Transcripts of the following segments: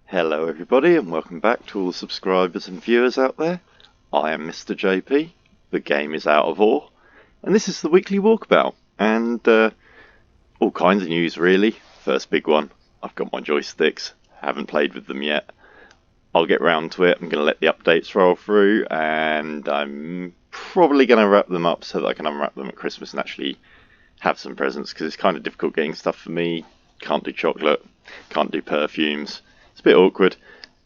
Hello everybody and welcome back to all the subscribers and viewers out there. I am Mr. JP, the game is Out of Ore, and this is the weekly walkabout, and all kinds of news really. First big one, I've got my joysticks, haven't played with them yet. I'll get round to it, I'm going to let the updates roll through, and I'm probably going to wrap them up so that I can unwrap them at Christmas and actually have some presents, because it's kind of difficult getting stuff for me. Can't do chocolate, can't do perfumes. It's a bit awkward,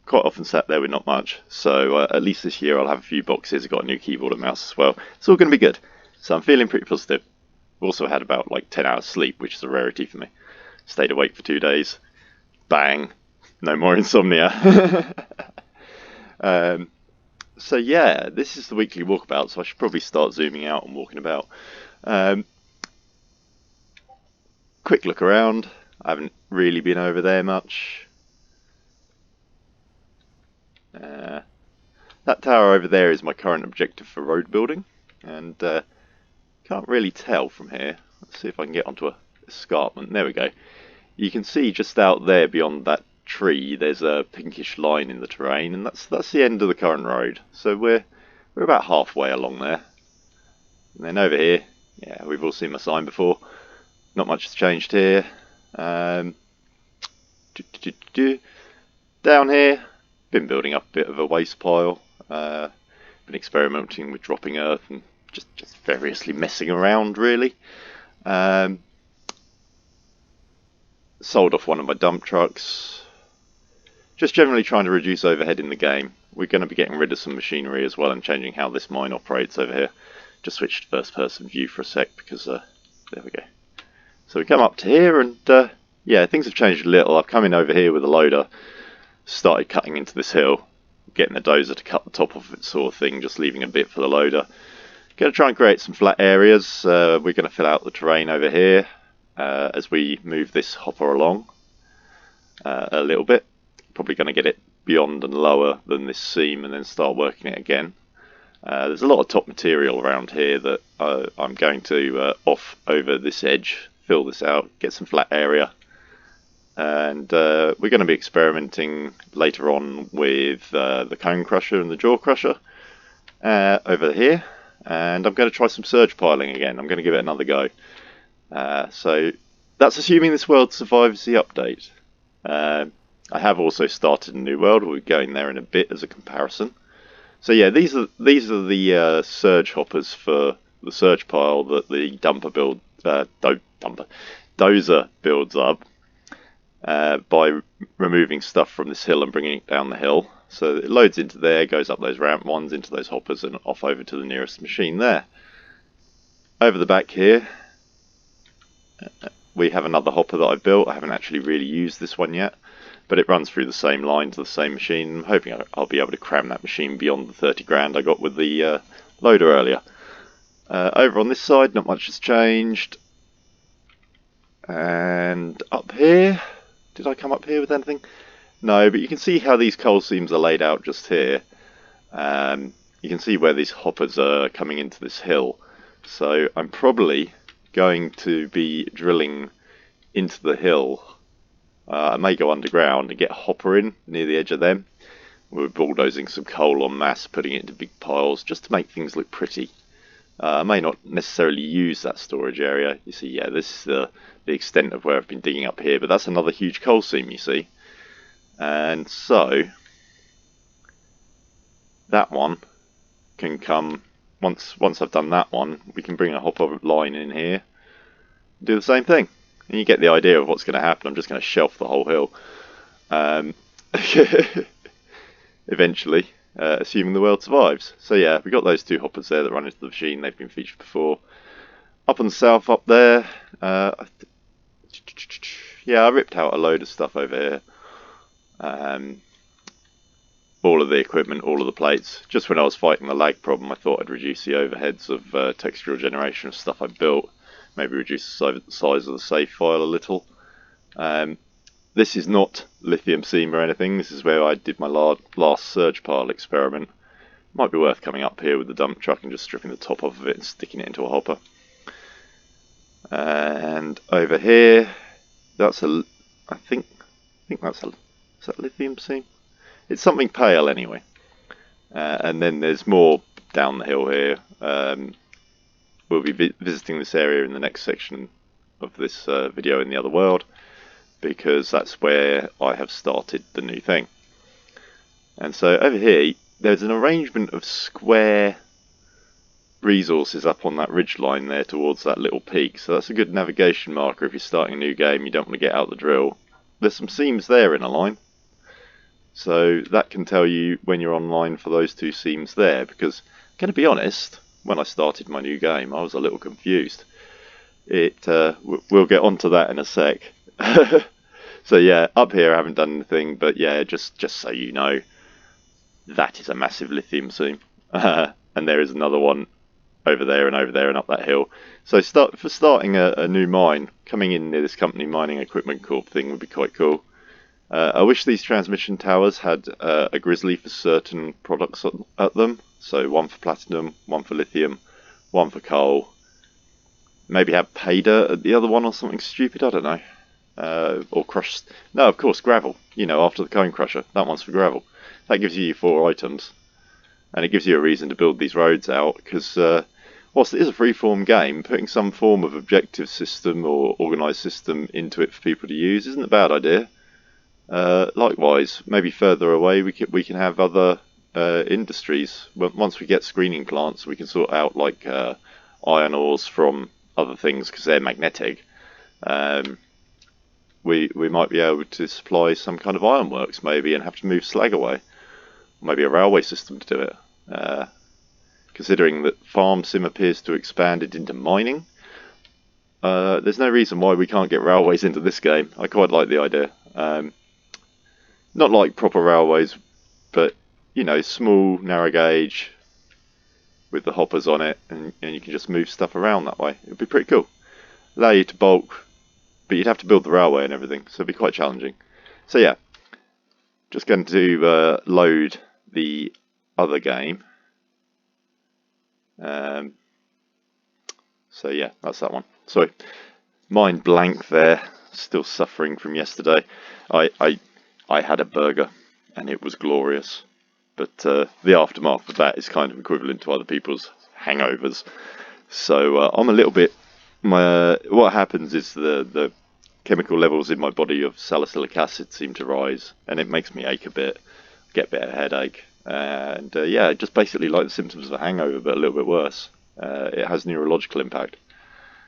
quite often sat there with not much, so at least this year I'll have a few boxes. I've got a new keyboard and mouse as well. It's all going to be good, so I'm feeling pretty positive. Also had about like 10 hours sleep, which is a rarity for me. Stayed awake for 2 days, bang, no more insomnia. So yeah, this is the weekly walkabout, so I should probably start zooming out and walking about. Quick look around, I haven't really been over there much. That tower over there is my current objective for road building, and can't really tell from here. Let's see if I can get onto a escarpment. There we go. You can see just out there beyond that tree there's a pinkish line in the terrain, and that's the end of the current road. So we're about halfway along there. And then over here, yeah, we've all seen my sign before. Not much has changed here. Down here, been building up a bit of a waste pile. Been experimenting with dropping earth and just variously messing around really. Sold off one of my dump trucks. Just generally trying to reduce overhead in the game. We're going to be getting rid of some machinery as well and changing how this mine operates over here. Just switched to first person view for a sec because there we go. So we come up to here and yeah, things have changed a little. I've come in over here with a loader, started cutting into this hill, getting the dozer to cut the top off it sort of thing, just leaving a bit for the loader. Going to try and create some flat areas. We're going to fill out the terrain over here as we move this hopper along a little bit. Probably going to get it beyond and lower than this seam and then start working it again. There's a lot of top material around here that I'm going to off over this edge, fill this out, get some flat area. And we're going to be experimenting later on with the cone crusher and the jaw crusher over here. And I'm going to try some surge piling again. I'm going to give it another go. So that's assuming this world survives the update. I have also started a new world. We'll be going there in a bit as a comparison. So yeah, these are the surge hoppers for the surge pile that the dozer builds up by removing stuff from this hill and bringing it down the hill. So it loads into there, goes up those ramp ones into those hoppers and off over to the nearest machine there. Over the back here, we have another hopper that I've built. I haven't actually really used this one yet, but it runs through the same line to the same machine. I'm hoping I'll be able to cram that machine beyond the 30 grand I got with the loader earlier. Over on this side, not much has changed. And up here, did I come up here with anything? No, but you can see how these coal seams are laid out just here. You can see where these hoppers are coming into this hill. So I'm probably going to be drilling into the hill. I may go underground and get a hopper in near the edge of them. We're bulldozing some coal en masse, putting it into big piles just to make things look pretty. I may not necessarily use that storage area. You see, yeah, this is the extent of where I've been digging up here, but that's another huge coal seam, you see. And so that one can come, once I've done that one, we can bring a hopper line in here, do the same thing. And you get the idea of what's going to happen. I'm just going to shelf the whole hill. Eventually, assuming the world survives. So yeah, we've got those two hoppers there that run into the machine. They've been featured before. Up on the south up there, yeah, I ripped out a load of stuff over here. All of the equipment, all of the plates. Just when I was fighting the lag problem, I thought I'd reduce the overheads of textural generation of stuff I built. Maybe reduce the size of the save file a little. This is not lithium seam or anything. This is where I did my last surge pile experiment. Might be worth coming up here with the dump truck and just stripping the top off of it and sticking it into a hopper. And over here, that's I think that's Is that lithium seam? It's something pale anyway. And then there's more down the hill here. We'll be visiting this area in the next section of this video in the other world, because that's where I have started the new thing. And so over here, there's an arrangement of square resources up on that ridge line there towards that little peak. So that's a good navigation marker if you're starting a new game, you don't want to get out the drill. There's some seams there in a line. So that can tell you when you're online for those two seams there, because I'm going to be honest, when I started my new game I was a little confused. We'll get onto that in a sec. So yeah, up here I haven't done anything, but yeah, just so you know, that is a massive lithium seam. And there is another one over there and up that hill. So for starting a new mine, coming in near this company Mining Equipment Corp thing would be quite cool. I wish these transmission towers had a grizzly for certain products at them. So one for platinum, one for lithium, one for coal. Maybe have paydirt at the other one or something stupid, I don't know. Or crushed... No, of course, gravel. You know, after the cone crusher. That one's for gravel. That gives you 4 items. And it gives you a reason to build these roads out, because whilst it is a freeform game, putting some form of objective system or organised system into it for people to use isn't a bad idea. Likewise, maybe further away we can have other industries. Once we get screening plants, we can sort out like iron ores from other things because they're magnetic. We might be able to supply some kind of ironworks maybe and have to move slag away. Maybe a railway system to do it. Considering that farm sim appears to have expanded into mining, there's no reason why we can't get railways into this game. I quite like the idea. Not like proper railways, but you know, small, narrow gauge with the hoppers on it, and you can just move stuff around that way. It would be pretty cool. Allow you to bulk, but you'd have to build the railway and everything, so it'd be quite challenging. So yeah, just going to load the other game. So yeah, that's that one. Sorry, mind blank there. Still suffering from yesterday. I had a burger and it was glorious, but the aftermath of that is kind of equivalent to other people's hangovers. So I'm a little bit. What happens is the chemical levels in my body of salicylic acid seem to rise, and it makes me ache a bit, get a bit of a headache, and yeah, just basically like the symptoms of a hangover, but a little bit worse. It has neurological impact.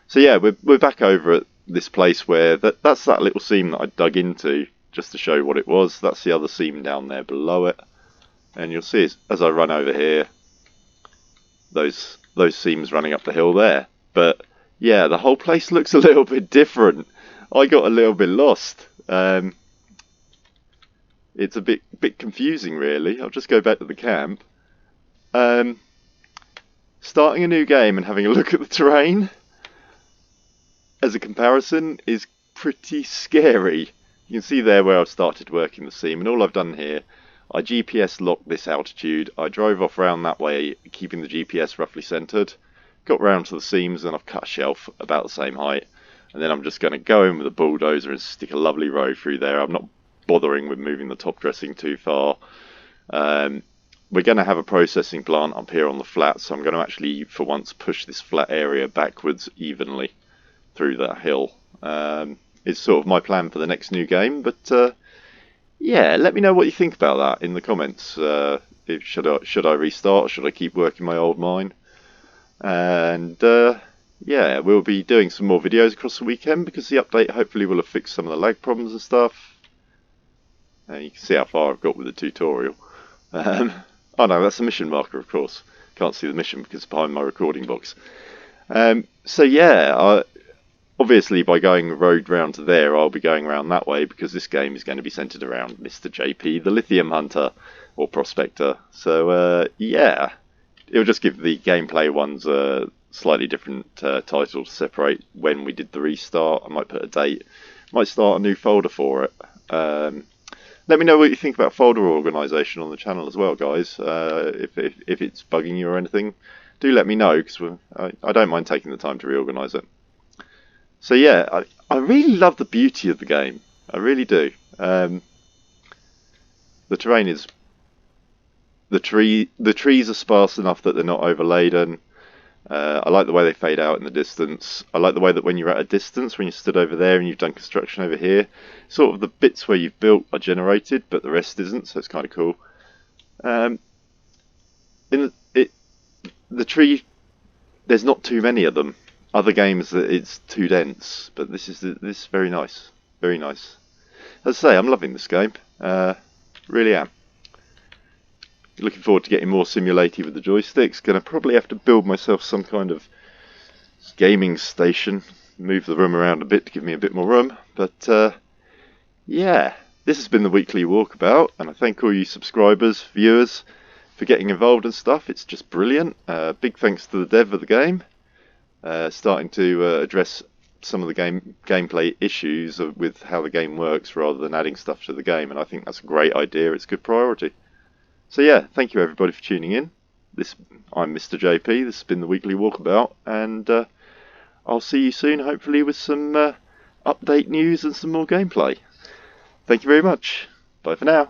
So yeah, we're back over at this place where that's that little seam that I dug into just to show what it was. That's the other seam down there below it, and you'll see as I run over here, those seams running up the hill there. But yeah, the whole place looks a little bit different. I got a little bit lost. It's a bit confusing, really. I'll just go back to the camp. Starting a new game and having a look at the terrain as a comparison is pretty scary. You can see there where I've started working the seam, and all I've done here, I GPS locked this altitude. I drove off round that way, keeping the GPS roughly centred. Got round to the seams, and I've cut a shelf about the same height. And then I'm just going to go in with a bulldozer and stick a lovely row through there. I'm not bothering with moving the top dressing too far. We're going to have a processing plant up here on the flat, so I'm going to actually, for once, push this flat area backwards evenly through that hill. It's sort of my plan for the next new game, but yeah, let me know what you think about that in the comments. Should I restart, or should I keep working my old mine? And yeah, we'll be doing some more videos across the weekend, because the update hopefully will have fixed some of the lag problems and stuff. You can see how far I've got with the tutorial. Oh no, that's a mission marker, of course. Can't see the mission because it's behind my recording box. So yeah, obviously by going the road round to there, I'll be going around that way, because this game is going to be centred around Mr. JP, the lithium hunter, or prospector. So yeah, it'll just give the gameplay ones a slightly different title to separate when we did the restart. I might put a date, might start a new folder for it. Let me know what you think about folder organisation on the channel as well, guys. If it's bugging you or anything, do let me know, because I don't mind taking the time to reorganise it. So yeah, I really love the beauty of the game. I really do. The terrain is the trees are sparse enough that they're not overladen. I like the way they fade out in the distance. I like the way that when you're at a distance, when you stood over there and you've done construction over here, sort of the bits where you've built are generated, but the rest isn't, so it's kind of cool. The tree, there's not too many of them. Other games it's too dense, but this is very nice, very nice. As I say, I'm loving this game. Really am. Looking forward to getting more simulated with the joysticks. Gonna probably have to build myself some kind of gaming station. Move the room around a bit to give me a bit more room. But yeah, this has been the weekly walkabout, and I thank all you subscribers, viewers, for getting involved and stuff. It's just brilliant. Big thanks to the dev of the game, starting to address some of the gameplay issues with how the game works rather than adding stuff to the game, and I think that's a great idea. It's a good priority. So yeah, thank you everybody for tuning in. I'm Mr. JP. This has been the weekly walkabout, and I'll see you soon, hopefully with some update news and some more gameplay. Thank you very much. Bye for now.